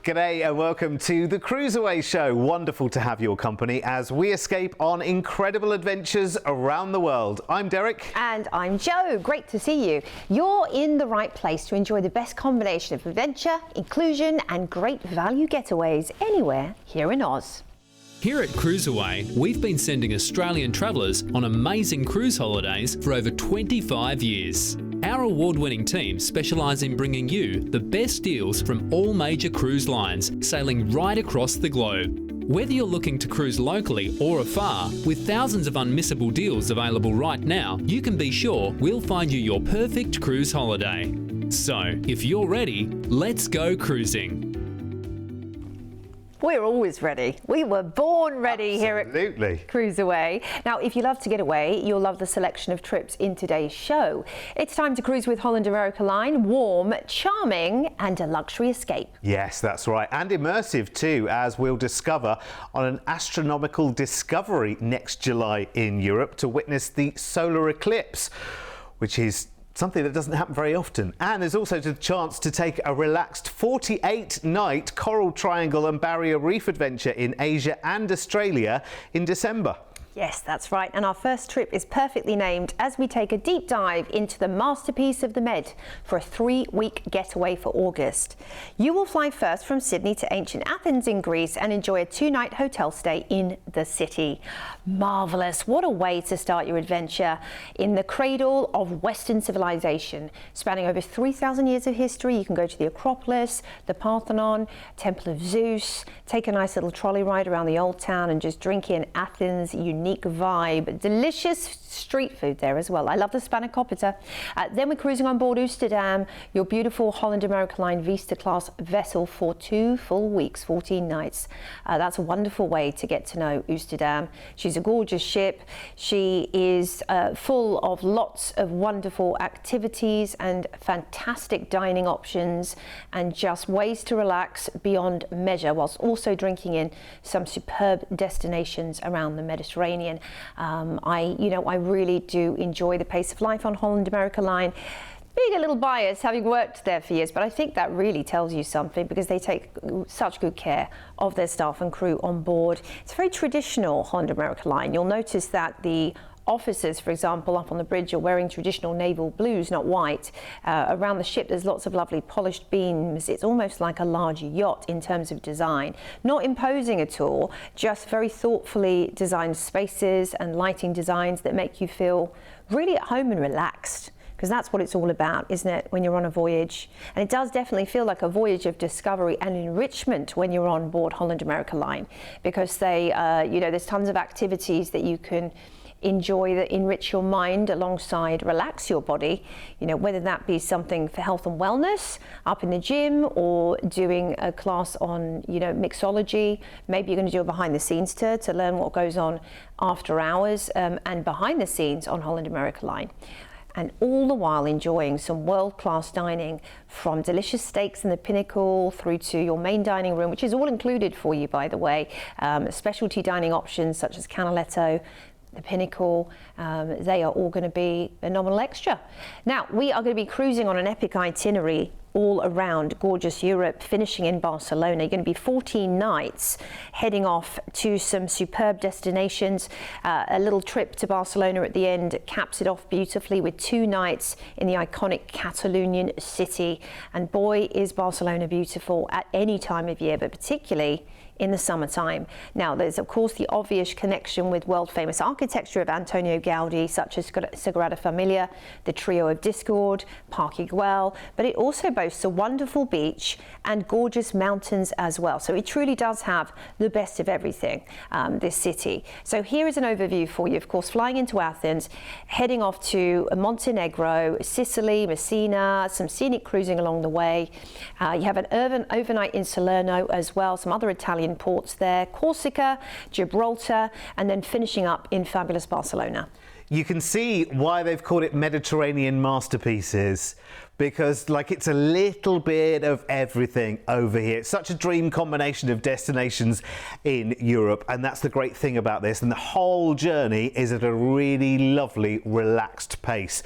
G'day and welcome to the CruiseAway show. Wonderful to have your company as we escape on incredible adventures around the world. I'm Derek. And I'm Jo. Great to see you. You're in the right place to enjoy the best combination of adventure, inclusion and great value getaways anywhere here in Oz. Here at CruiseAway, we've been sending Australian travellers on amazing cruise holidays for over 25 years. Our award-winning team specialise in bringing you the best deals from all major cruise lines, sailing right across the globe. Whether you're looking to cruise locally or afar, with thousands of unmissable deals available right now, you can be sure we'll find you your perfect cruise holiday. So, if you're ready, let's go cruising. We're always ready. We were born ready. Absolutely. Here at CruiseAway. Now, if you love to get away, you'll love the selection of trips in today's show. It's time to cruise with Holland America Line. Warm, charming, and a luxury escape. Yes, that's right. And immersive too, as we'll discover on an astronomical discovery next July in Europe to witness the solar eclipse, which is something that doesn't happen very often. And there's also the chance to take a relaxed 48-night Coral Triangle and Barrier Reef adventure in Asia and Australia in December. Yes, that's right. And our first trip is perfectly named as we take a deep dive into the masterpiece of the Med for a 3-week getaway for August. You will fly first from Sydney to ancient Athens in Greece and enjoy a 2-night hotel stay in the city. Marvellous. What a way to start your adventure in the cradle of Western civilization. Spanning over 3,000 years of history, you can go to the Acropolis, the Parthenon, Temple of Zeus, take a nice little trolley ride around the old town and just drink in Athens' unique vibe. Delicious street food there as well. I love the spanakopita. Then we're cruising on board Oosterdam, your beautiful Holland America Line Vista class vessel for 2 full weeks, 14 nights. That's a wonderful way to get to know Oosterdam. She's a gorgeous ship. She is full of lots of wonderful activities and fantastic dining options and just ways to relax beyond measure, whilst also drinking in some superb destinations around the Mediterranean. I really do enjoy the pace of life on Holland America Line. Being a little biased, having worked there for years, but I think that really tells you something because they take such good care of their staff and crew on board. It's a very traditional Holland America Line. You'll notice that the officers, for example, up on the bridge are wearing traditional naval blues, not white. Around the ship there's lots of lovely polished beams. It's almost like a large yacht in terms of design. Not imposing at all, just very thoughtfully designed spaces and lighting designs that make you feel really at home and relaxed. Because that's what it's all about, isn't it, when you're on a voyage? And it does definitely feel like a voyage of discovery and enrichment when you're on board Holland America Line, because they, there's tons of activities that you can enjoy that enrich your mind alongside relax your body, whether that be something for health and wellness up in the gym or doing a class on mixology. Maybe you're going to do a behind the scenes tour to learn what goes on after hours and behind the scenes on Holland America Line. And all the while enjoying some world-class dining, from delicious steaks in the Pinnacle through to your main dining room, which is all included for you, by the way. Specialty dining options such as Canaletto, the Pinnacle, they are all going to be a nominal extra. Now, we are going to be cruising on an epic itinerary all around gorgeous Europe, finishing in Barcelona. You're going to be 14 nights heading off to some superb destinations. A little trip to Barcelona at the end caps it off beautifully with 2 nights in the iconic Catalonian city. And boy, is Barcelona beautiful at any time of year, but particularly in the summertime. Now, there's of course the obvious connection with world-famous architecture of Antonio Gaudi, such as Sagrada Familia, the Trio of Discord, Park Güell, but it also boasts a wonderful beach and gorgeous mountains as well. So it truly does have the best of everything, this city. So here is an overview for you. Of course, flying into Athens, heading off to Montenegro, Sicily, Messina, some scenic cruising along the way. You have an overnight in Salerno as well, some other Italian ports there, Corsica, Gibraltar, and then finishing up in fabulous Barcelona. You can see why they've called it Mediterranean masterpieces, because it's a little bit of everything over here. It's such a dream combination of destinations in Europe, and that's the great thing about this. And the whole journey is at a really lovely, relaxed pace.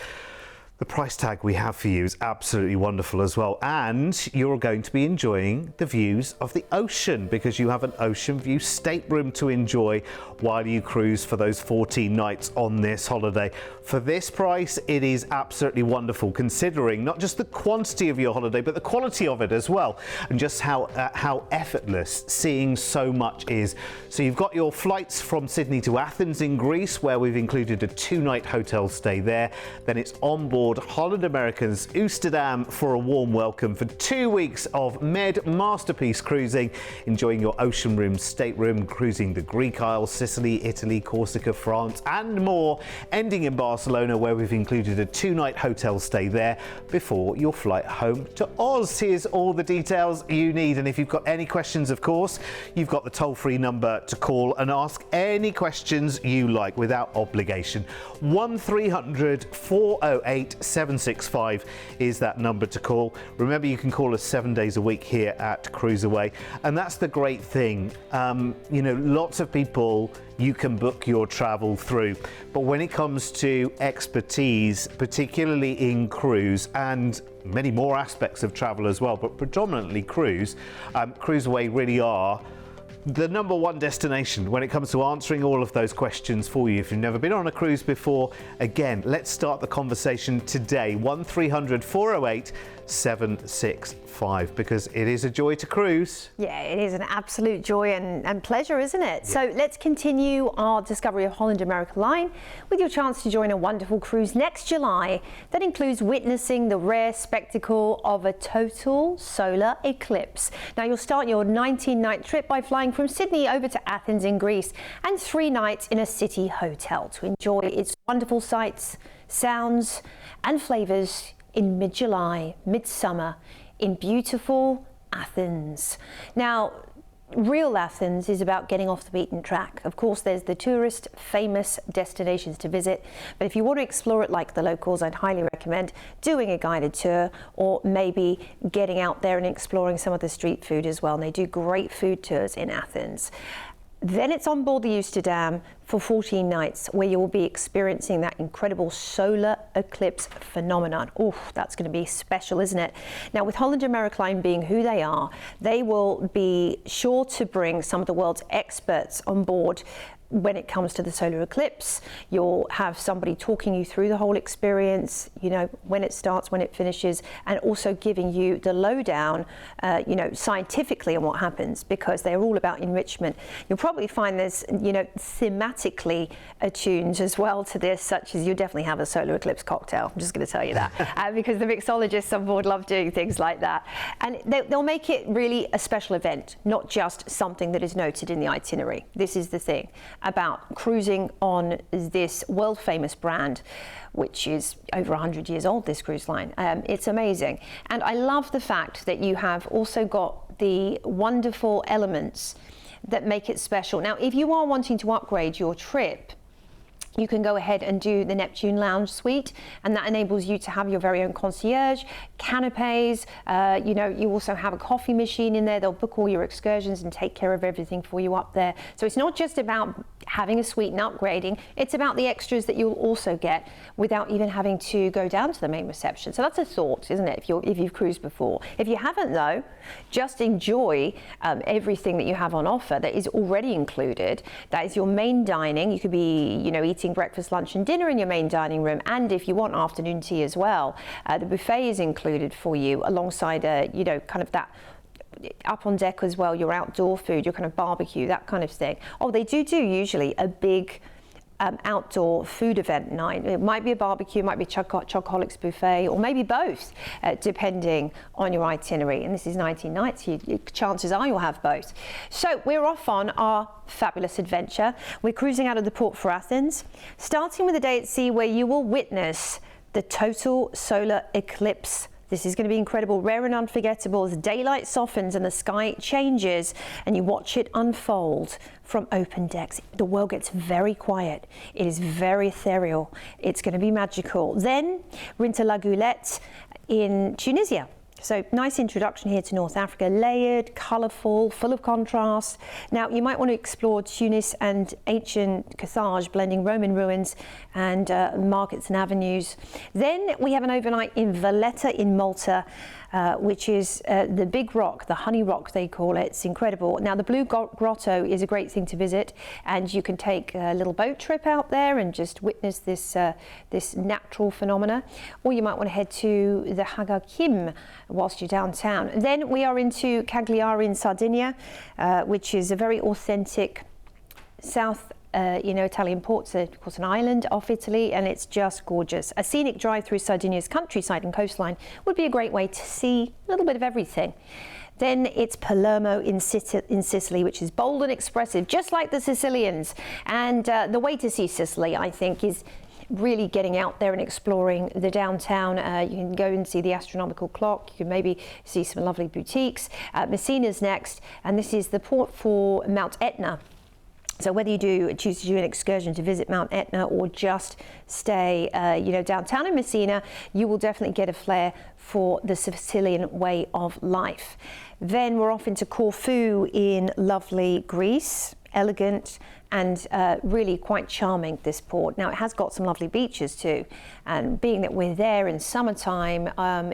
The price tag we have for you is absolutely wonderful as well, and you're going to be enjoying the views of the ocean because you have an ocean view stateroom to enjoy while you cruise for those 14 nights on this holiday. For this price, it is absolutely wonderful, considering not just the quantity of your holiday but the quality of it as well, and just how effortless seeing so much is. So you've got your flights from Sydney to Athens in Greece, where we've included a 2-night hotel stay there. Then it's on board Holland American's Amsterdam for a warm welcome for 2 weeks of Med Masterpiece cruising, enjoying your ocean room stateroom, cruising the Greek Isles, Sicily, Italy, Corsica, France and more, ending in Barcelona, where we've included a 2-night hotel stay there before your flight home to Oz. Here's all the details you need, and if you've got any questions, of course, you've got the toll-free number to call and ask any questions you like without obligation. 1300 408 765 is that number to call. Remember, you can call us 7 days a week here at CruiseAway, and that's the great thing. You know, lots of people you can book your travel through, but when it comes to expertise, particularly in cruise and many more aspects of travel as well, but predominantly cruise, CruiseAway really are the #1 destination when it comes to answering all of those questions for you. If you've never been on a cruise before, again, let's start the conversation today. 1300 408 765, because it is a joy to cruise. Yeah, it is an absolute joy and pleasure, isn't it? Yeah. So let's continue our discovery of Holland America Line with your chance to join a wonderful cruise next July that includes witnessing the rare spectacle of a total solar eclipse. Now, you'll start your 19-night trip by flying from Sydney over to Athens in Greece, and 3 nights in a city hotel to enjoy its wonderful sights, sounds and flavours in mid-July, midsummer, in beautiful Athens. Now, real Athens is about getting off the beaten track. Of course, there's the tourist famous destinations to visit, but if you want to explore it like the locals, I'd highly recommend doing a guided tour, or maybe getting out there and exploring some of the street food as well. And they do great food tours in Athens. Then it's on board the Amsterdam for 14 nights, where you will be experiencing that incredible solar eclipse phenomenon. Oh, that's going to be special, isn't it? Now, with Holland America Line being who they are, they will be sure to bring some of the world's experts on board. When it comes to the solar eclipse, you'll have somebody talking you through the whole experience, you know, when it starts, when it finishes, and also giving you the lowdown, you know, scientifically on what happens, because they're all about enrichment. You'll probably find there's, you know, thematically attuned as well to this, such as you definitely have a solar eclipse cocktail. I'm just going to tell you that, because the mixologists on board love doing things like that. And they'll make it really a special event, not just something that is noted in the itinerary. This is the thing about cruising on this world famous brand, which is over 100 years old, this cruise line. It's amazing. And I love the fact that you have also got the wonderful elements that make it special. Now, if you are wanting to upgrade your trip, you can go ahead and do the Neptune Lounge Suite, and that enables you to have your very own concierge, canapes. You know, you also have a coffee machine in there. They'll book all your excursions and take care of everything for you up there. So it's not just about having a suite and upgrading, it's about the extras that you'll also get without even having to go down to the main reception. So that's a thought, isn't it, if you've cruised before. If you haven't though, just enjoy everything that you have on offer that is already included. That is your main dining. You could be, you know, eating breakfast, lunch and dinner in your main dining room, and if you want afternoon tea as well, the buffet is included for you alongside you know, kind of that up on deck as well, your outdoor food, your kind of barbecue, that kind of thing. Oh, they do usually a big outdoor food event night. It might be a barbecue, it might be Chocoholics buffet, or maybe both, depending on your itinerary. And this is 19 nights, chances are you'll have both. So we're off on our fabulous adventure. We're cruising out of the port for Athens, starting with a day at sea where you will witness the total solar eclipse. This is going to be incredible, rare and unforgettable as daylight softens and the sky changes and you watch it unfold from open decks. The world gets very quiet. It is very ethereal. It's going to be magical. Then we're into La Goulette in Tunisia. So nice introduction here to North Africa, layered, colourful, full of contrast. Now you might want to explore Tunis and ancient Carthage, blending Roman ruins and markets and avenues. Then we have an overnight in Valletta in Malta, which is the big rock, the honey rock they call it. It's incredible. Now the Blue Grotto is a great thing to visit, and you can take a little boat trip out there and just witness this this natural phenomena. Or you might want to head to the Haga Kim whilst you're downtown. Then we are into Cagliari in Sardinia, which is a very authentic South Italian port. So of course an island off Italy, and it's just gorgeous. A scenic drive through Sardinia's countryside and coastline would be a great way to see a little bit of everything. Then it's Palermo in Sicily, which is bold and expressive, just like the Sicilians. And the way to see Sicily, I think, is really getting out there and exploring the downtown. You can go and see the astronomical clock. You can maybe see some lovely boutiques. Messina's next, and this is the port for Mount Etna. So whether you choose to do an excursion to visit Mount Etna or just stay, downtown in Messina, you will definitely get a flair for the Sicilian way of life. Then we're off into Corfu in lovely Greece, elegant and really quite charming, this port. Now it has got some lovely beaches too, and being that we're there in summertime,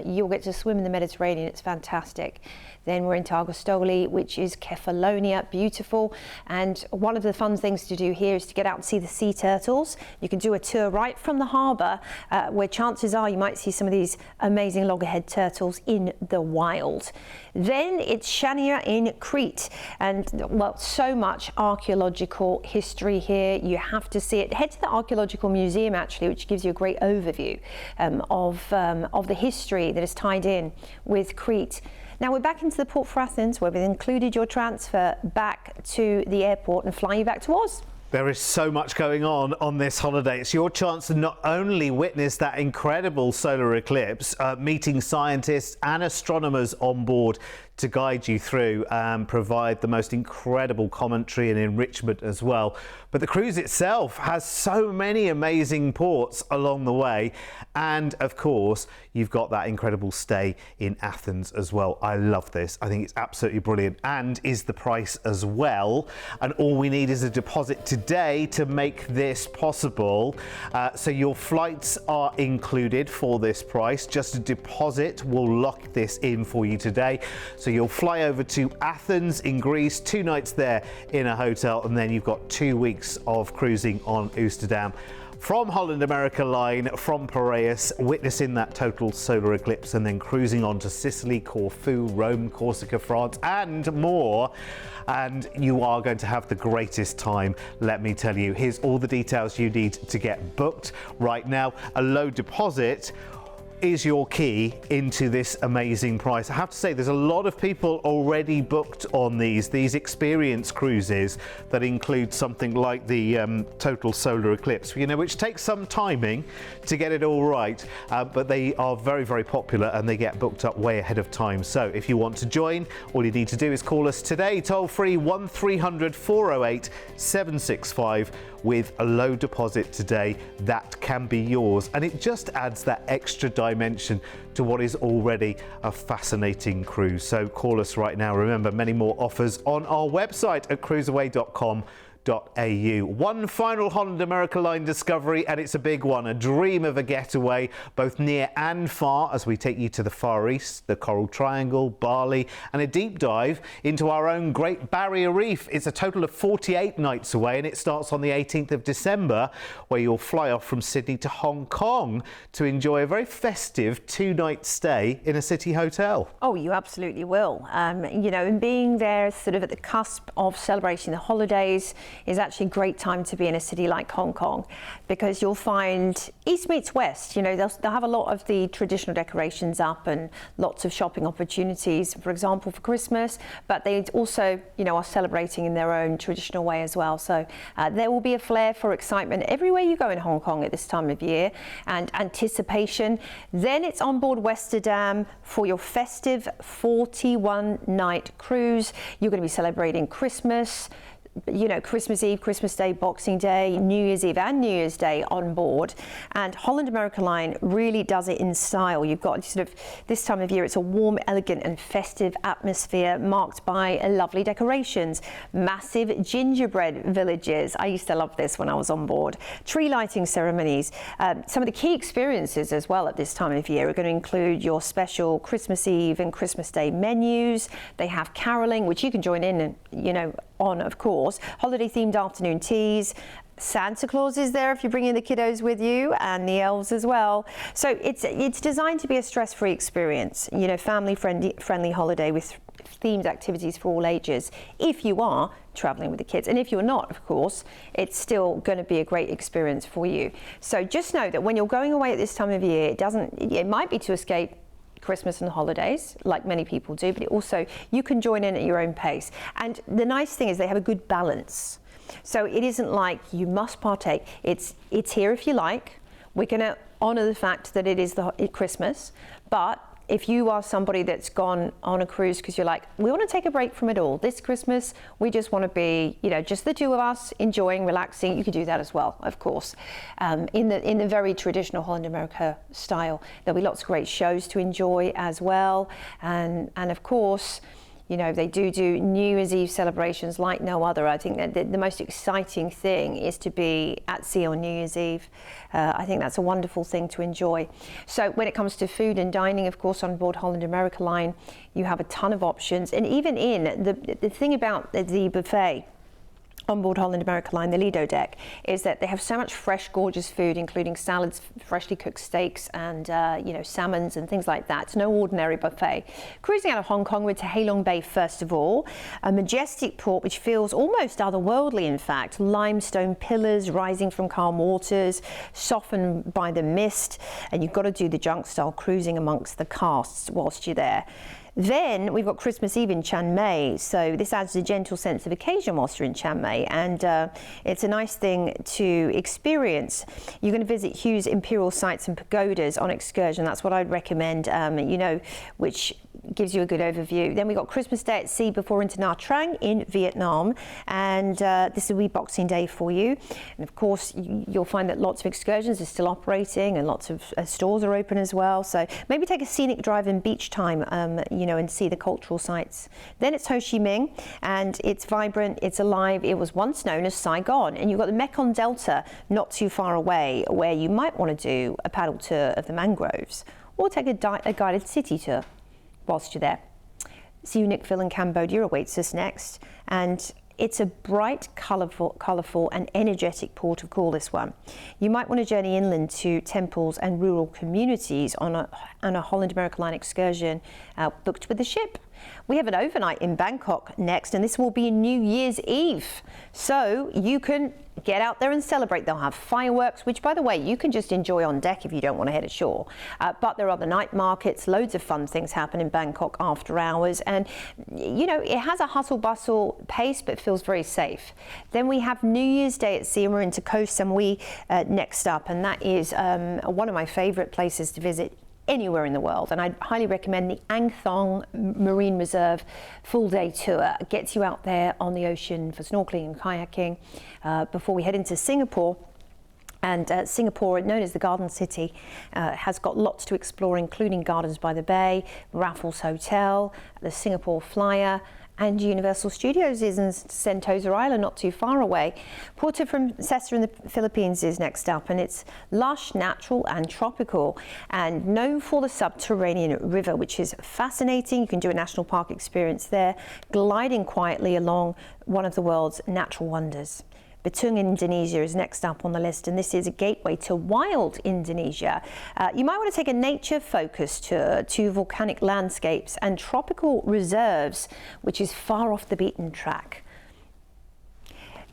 you'll get to swim in the Mediterranean. It's fantastic. Then we're into Argostoli, which is Kefalonia, beautiful. And one of the fun things to do here is to get out and see the sea turtles. You can do a tour right from the harbour, where chances are you might see some of these amazing loggerhead turtles in the wild. Then it's Chania in Crete, and well, so much archaeological history here. You have to see it. Head to the Archaeological Museum actually, which gives you a great overview of the history that is tied in with Crete. Now we're back into the port for Athens, where we've included your transfer back to the airport and fly you back to Oz. There is so much going on this holiday. It's your chance to not only witness that incredible solar eclipse, meeting scientists and astronomers on board to guide you through and provide the most incredible commentary and enrichment as well. But the cruise itself has so many amazing ports along the way. And of course, you've got that incredible stay in Athens as well. I love this. I think it's absolutely brilliant, and is the price as well. And all we need is a deposit today to make this possible. So your flights are included for this price. Just a deposit will lock this in for you today. So you'll fly over to Athens in Greece, 2 nights there in a hotel, and then you've got 2 weeks of cruising on Oosterdam from Holland America Line, from Piraeus, witnessing that total solar eclipse, and then cruising on to Sicily, Corfu, Rome, Corsica, France, and more. And you are going to have the greatest time, let me tell you. Here's all the details you need to get booked right now. A low deposit is your key into this amazing price. I have to say, there's a lot of people already booked on these experience cruises that include something like the total solar eclipse, which takes some timing to get it all right, but they are very, very popular and they get booked up way ahead of time. So if you want to join, all you need to do is call us today, toll free 1300 408 765 with a low deposit today. That can be yours, and it just adds that extra dimension to what is already a fascinating cruise. So call us right now. Remember, many more offers on our website at cruiseaway.com. One final Holland America Line discovery, and it's a big one, a dream of a getaway, both near and far, as we take you to the Far East, the Coral Triangle, Bali, and a deep dive into our own Great Barrier Reef. It's a total of 48 nights away, and it starts on the 18th of December, where you'll fly off from Sydney to Hong Kong to enjoy a very festive 2-night stay in a city hotel. Oh, you absolutely will. And being there sort of at the cusp of celebrating the holidays is actually a great time to be in a city like Hong Kong, because you'll find East meets West. They'll have a lot of the traditional decorations up and lots of shopping opportunities, for example, for Christmas, but they also, are celebrating in their own traditional way as well. So there will be a flair for excitement everywhere you go in Hong Kong at this time of year, and anticipation. Then it's on board Westerdam for your festive 41-night cruise. You're going to be celebrating Christmas, you know, Christmas Eve, Christmas Day, Boxing Day, New Year's Eve and New Year's Day on board. And Holland America Line really does it in style. You've got sort of this time of year, it's a warm, elegant and festive atmosphere marked by lovely decorations, massive gingerbread villages. I used to love this when I was on board. Tree lighting ceremonies. Some of the key experiences as well at this time of year are going to include your special Christmas Eve and Christmas Day menus. They have caroling, which you can join in and, you know, on, of course, holiday-themed afternoon teas. Santa Claus is there if you're bringing the kiddos with you, and the elves as well. So it's designed to be a stress-free experience, you know, family-friendly holiday with themed activities for all ages, if you are traveling with the kids. And if you're not, of course, it's still going to be a great experience for you. So just know that when you're going away at this time of year, it might be to escape Christmas and the holidays, like many people do, but also you can join in at your own pace. And the nice thing is they have a good balance. So it isn't like you must partake. It's here if you like. We're going to honour the fact that it is Christmas, but if you are somebody that's gone on a cruise because you're like, we want to take a break from it all this Christmas, we just want to be, you know, just the two of us enjoying, relaxing, you could do that as well, of course. In the very traditional Holland America style, there'll be lots of great shows to enjoy as well, and of course, you know, they do New Year's Eve celebrations like no other. I think that the most exciting thing is to be at sea on New Year's Eve. I think that's a wonderful thing to enjoy. So when it comes to food and dining, of course, on board Holland America Line, you have a ton of options. And even in the thing about the buffet on board Holland America Line, the Lido deck, is that they have so much fresh, gorgeous food, including salads, freshly cooked steaks, and you know, salmons and things like that. It's no ordinary buffet. Cruising out of Hong Kong, we're to Halong Bay first of all, a majestic port which feels almost otherworldly. In fact, limestone pillars rising from calm waters, softened by the mist, and you've got to do the junk-style cruising amongst the casts whilst you're there. Then we've got Christmas Eve in Chiang Mai, so this adds a gentle sense of occasion whilst you're in Chiang Mai, and it's a nice thing to experience. You're going to visit Hugh's imperial sites and pagodas on excursion. That's what I'd recommend, you know, which gives you a good overview. Then we got Christmas Day at sea before into Nha Trang in Vietnam, and this will be Boxing Day for you. And of course, you'll find that lots of excursions are still operating, and lots of stores are open as well. So maybe take a scenic drive in beach time, you know, and see the cultural sites. Then it's Ho Chi Minh, and it's vibrant, it's alive. It was once known as Saigon, and you've got the Mekong Delta not too far away, where you might want to do a paddle tour of the mangroves, or take a guided city tour whilst you're there. Sihanoukville in Cambodia awaits us next, and it's a bright, colourful and energetic port of call, this one. You might want to journey inland to temples and rural communities on a Holland America Line excursion booked with the ship. We have an overnight in Bangkok next, and this will be New Year's Eve. So you can get out there and celebrate. They'll have fireworks, which, by the way, you can just enjoy on deck if you don't want to head ashore. But there are the night markets, loads of fun things happen in Bangkok after hours. And, you know, it has a hustle-bustle pace, but feels very safe. Then we have New Year's Day at sea, and we're into Koh Samui next up. And that is one of my favourite places to visit anywhere in the world, and I'd highly recommend the Ang Thong Marine Reserve full-day tour. It gets you out there on the ocean for snorkeling and kayaking before we head into Singapore. And Singapore, known as the Garden City, has got lots to explore, including Gardens by the Bay, Raffles Hotel, the Singapore Flyer, and Universal Studios is in Sentosa Island, not too far away. Puerto Princesa in the Philippines is next up, and it's lush, natural and tropical, and known for the subterranean river, which is fascinating. You can do a national park experience there, gliding quietly along one of the world's natural wonders. Batung, Indonesia is next up on the list, and this is a gateway to wild Indonesia. You might want to take a nature-focused tour to volcanic landscapes and tropical reserves, which is far off the beaten track.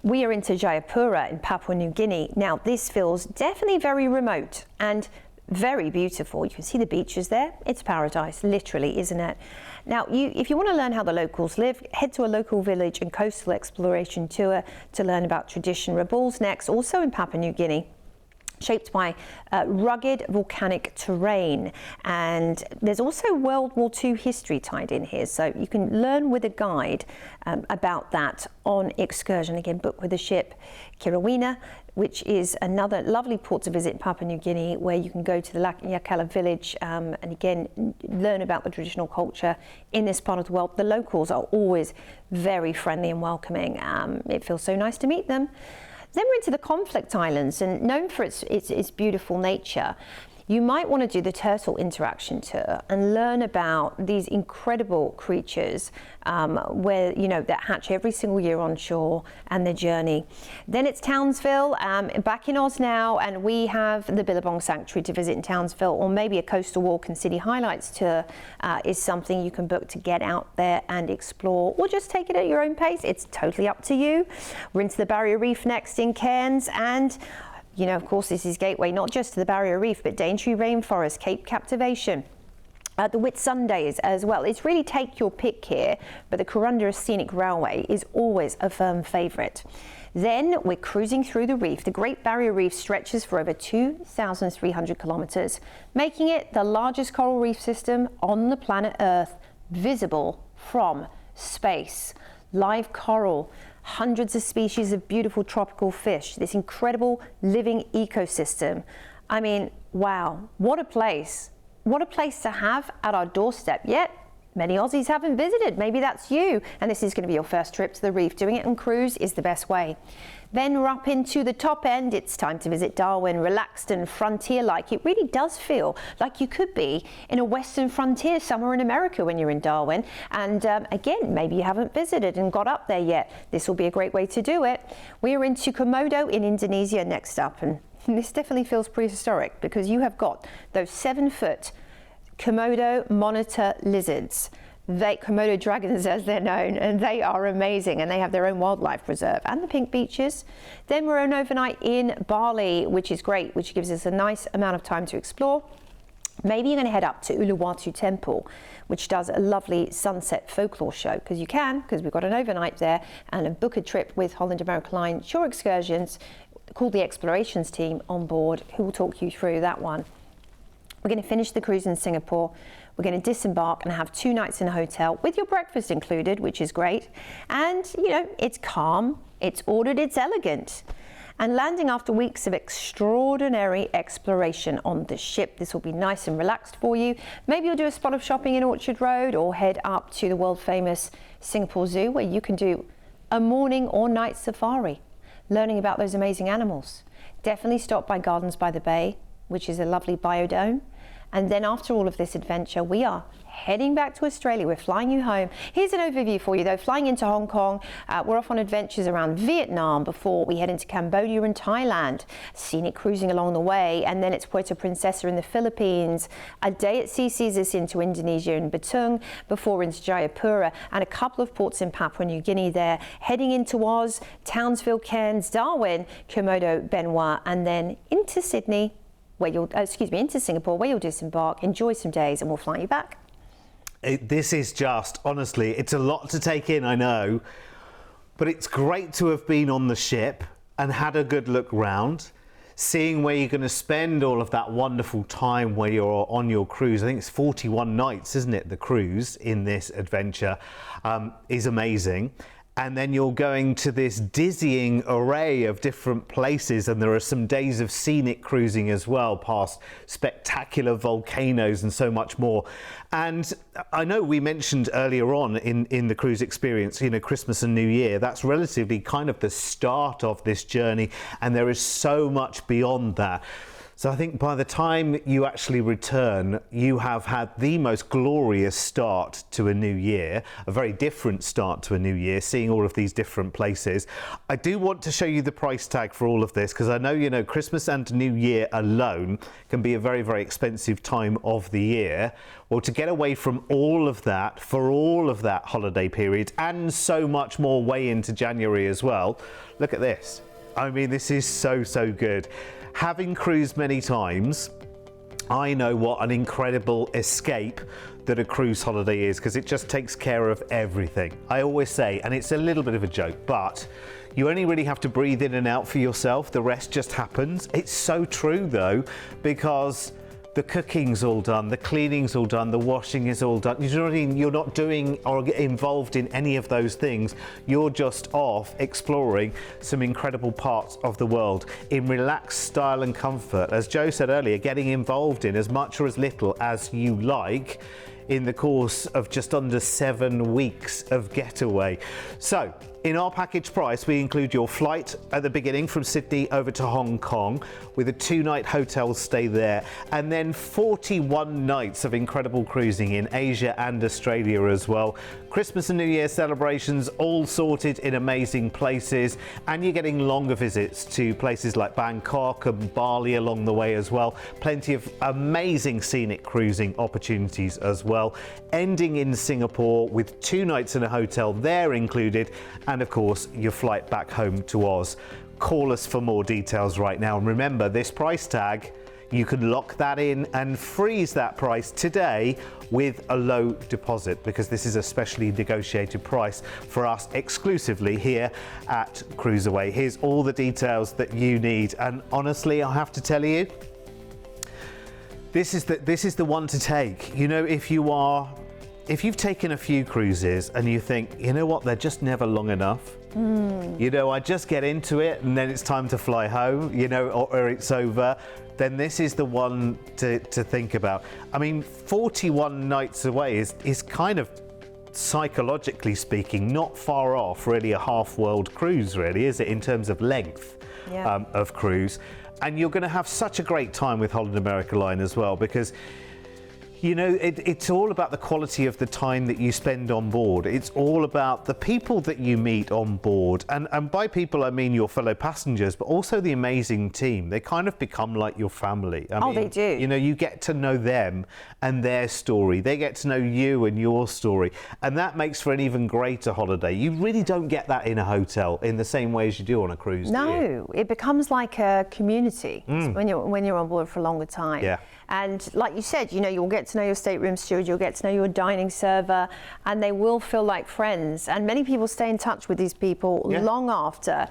We are into Jayapura in Papua New Guinea. Now, this feels definitely very remote and very beautiful. You can see the beaches there. It's paradise, literally, isn't it? Now, if you want to learn how the locals live, head to a local village and coastal exploration tour to learn about tradition. Rabaul's next, also in Papua New Guinea. shaped by rugged volcanic terrain, and there's also World War II history tied in here, so you can learn with a guide about that on excursion. Again, book with the ship. Kirrawina, which is another lovely port to visit in Papua New Guinea, where you can go to the Yakala village and again learn about the traditional culture in this part of the world. The locals are always very friendly and welcoming. It feels so nice to meet them. Then we're into the conflict islands, and known for its beautiful nature. You might want to do the turtle interaction tour and learn about these incredible creatures where, you know, that hatch every single year on shore and their journey. Then it's Townsville, back in Oz now, and we have the Billabong Sanctuary to visit in Townsville, or maybe a coastal walk and city highlights tour is something you can book to get out there and explore, or just take it at your own pace. It's totally up to you. We're into the Barrier Reef next in Cairns, and you know, of course, this is gateway not just to the Barrier Reef, but Daintree Rainforest, Cape Captivation, the Whitsundays as well. It's really take your pick here, but the Kurunda Scenic Railway is always a firm favourite. Then we're cruising through the reef. The Great Barrier Reef stretches for over 2,300 kilometres, making it the largest coral reef system on the planet Earth, visible from space. Live coral, hundreds of species of beautiful tropical fish, this incredible living ecosystem. I mean, wow, what a place. What a place to have at our doorstep. Yet many Aussies haven't visited. Maybe that's you, and this is going to be your first trip to the reef. Doing it on cruise is the best way. Then we're up into the top end. It's time to visit Darwin, relaxed and frontier-like. It really does feel like you could be in a western frontier somewhere in America when you're in Darwin. And again, maybe you haven't visited and got up there yet. This will be a great way to do it. We're into Komodo in Indonesia next up, and this definitely feels prehistoric because you have got those 7-foot Komodo monitor lizards. Komodo dragons as they're known, and they are amazing, and they have their own wildlife reserve and the pink beaches. Then we're an overnight in Bali, which is great, which gives us a nice amount of time to explore. Maybe you're going to head up to Uluwatu Temple, which does a lovely sunset folklore show, because you can, because we've got an overnight there, and book a trip with Holland America Line Shore Excursions, called the Explorations team on board, who will talk you through that one. We're going to finish the cruise in Singapore. We're going to disembark and have 2 nights in a hotel with your breakfast included, which is great. And, you know, it's calm, it's ordered, it's elegant. And landing after weeks of extraordinary exploration on the ship. This will be nice and relaxed for you. Maybe you'll do a spot of shopping in Orchard Road, or head up to the world famous Singapore Zoo, where you can do a morning or night safari, learning about those amazing animals. Definitely stop by Gardens by the Bay, which is a lovely biodome. And then after all of this adventure, we are heading back to Australia. We're flying you home. Here's an overview for you though. Flying into Hong Kong, we're off on adventures around Vietnam before we head into Cambodia and Thailand. Scenic cruising along the way, and then it's Puerto Princesa in the Philippines. A day at sea sees us into Indonesia and Batung, before into Jayapura, and a couple of ports in Papua New Guinea there. Heading into Oz, Townsville, Cairns, Darwin, Komodo, Benoit, and then into Sydney, where you'll, into Singapore, where you'll disembark, enjoy some days, and we'll fly you back. This is just, honestly, it's a lot to take in, I know, but it's great to have been on the ship and had a good look round, seeing where you're going to spend all of that wonderful time where you're on your cruise. I think it's 41 nights, isn't it, the cruise in this adventure is amazing. And then you're going to this dizzying array of different places, and there are some days of scenic cruising as well, past spectacular volcanoes and so much more. And I know we mentioned earlier on in the cruise experience, you know, Christmas and New Year, that's relatively kind of the start of this journey, and there is so much beyond that. So I think by the time you actually return, you have had the most glorious start to a new year, a very different start to a new year, seeing all of these different places. I do want to show you the price tag for all of this, because I know, you know, Christmas and New Year alone can be a very, very expensive time of the year. Well, to get away from all of that, for all of that holiday period, and so much more way into January as well, look at this. I mean, this is so, so good. Having cruised many times, I know what an incredible escape that a cruise holiday is, because it just takes care of everything. I always say, and it's a little bit of a joke, but you only really have to breathe in and out for yourself. The rest just happens. It's so true though, because the cooking's all done, the cleaning's all done, the washing is all done. You're not doing or involved in any of those things. You're just off exploring some incredible parts of the world in relaxed style and comfort. As Joe said earlier, getting involved in as much or as little as you like in the course of just under 7 weeks of getaway. So, in our package price, we include your flight at the beginning from Sydney over to Hong Kong with a 2-night hotel stay there, and then 41 nights of incredible cruising in Asia and Australia as well. Christmas and New Year celebrations all sorted in amazing places, and you're getting longer visits to places like Bangkok and Bali along the way as well. Plenty of amazing scenic cruising opportunities as well, ending in Singapore with 2 nights in a hotel there included, and of course your flight back home to Oz. Call us for more details right now, and remember, this price tag, you can lock that in and freeze that price today with a low deposit, because this is a specially negotiated price for us exclusively here at CruiseAway. Here's all the details that you need, and honestly, I have to tell you, this is the one to take. You know, if you've taken a few cruises and you think, you know what, they're just never long enough. You know, I just get into it and then it's time to fly home, you know, or it's over, then this is the one to think about. I mean, 41 nights away is kind of, psychologically speaking, not far off really a half-world cruise, really, is it, in terms of length of cruise. And you're going to have such a great time with Holland America Line as well, because you know, it's all about the quality of the time that you spend on board. It's all about the people that you meet on board. And by people, I mean your fellow passengers, but also the amazing team. They kind of become like your family. I mean, they do. You know, you get to know them and their story. They get to know you and your story. And that makes for an even greater holiday. You really don't get that in a hotel in the same way as you do on a cruise, do you? No, it becomes like a community when you're on board for a longer time. Yeah. And like you said, you know, you'll get to know your stateroom steward, you'll get to know your dining server, and they will feel like friends. And many people stay in touch with these people long after,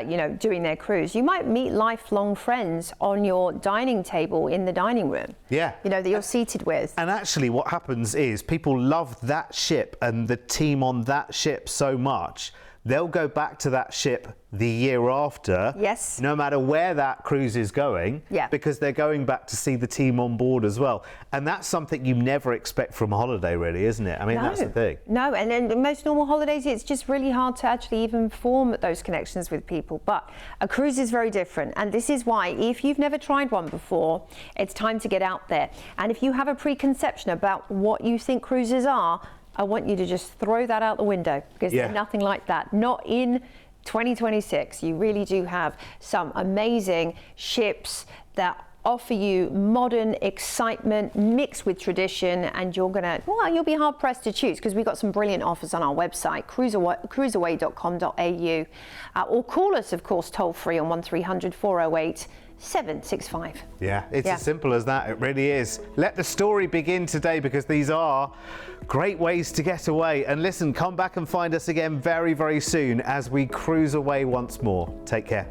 you know, doing their cruise. You might meet lifelong friends on your dining table in the dining room. Yeah. You know, that you're seated with. And actually what happens is people love that ship and the team on that ship so much, they'll go back to that ship the year after, no matter where that cruise is going, because they're going back to see the team on board as well. And that's something you never expect from a holiday, really, isn't it? I mean, that's the thing. No, and in most normal holidays, it's just really hard to actually even form those connections with people. But a cruise is very different. And this is why, if you've never tried one before, it's time to get out there. And if you have a preconception about what you think cruises are, I want you to just throw that out the window, because there's nothing like that. Not in 2026. You really do have some amazing ships that offer you modern excitement mixed with tradition, and you'll be hard pressed to choose, because we've got some brilliant offers on our website, cruiseaway.com.au, or call us, of course, toll free on 1300 408 765. Yeah, it's as simple as that. It really is. Let the story begin today, because these are great ways to get away. And listen, come back and find us again very, very soon as we cruise away once more. Take care.